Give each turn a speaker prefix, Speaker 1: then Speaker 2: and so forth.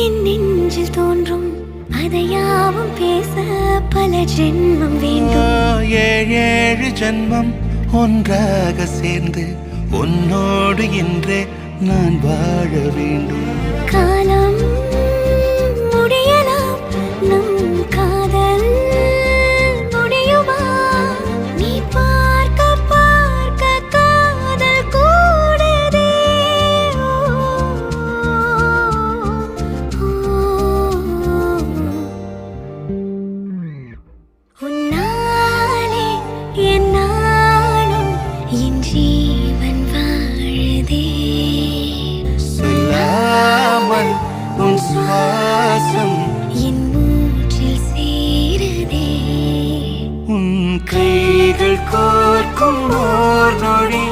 Speaker 1: என் நெஞ்சில் தோன்றும் அதையாவும் பேச பல ஜென்மம் வேண்டும்.
Speaker 2: ஏழு ஜென்மம் ஒன்றாக சேர்ந்து உன்னோடு இன்றே நான் வாழ வேண்டும்.
Speaker 1: காலம் முடியலாம், நம் காதல் முடியுமா? நீ பார்க்க பார்க்க காதல் கூடுதே. உன்னாலே என் நாளும் என் ஜீவன் வாழுதே.
Speaker 2: சொல்லாமல் உன் சுவாசம்
Speaker 1: என் மூச்சில் சேருதே.
Speaker 2: உன் கைகள் கோர்க்கும் ஓர் நொடி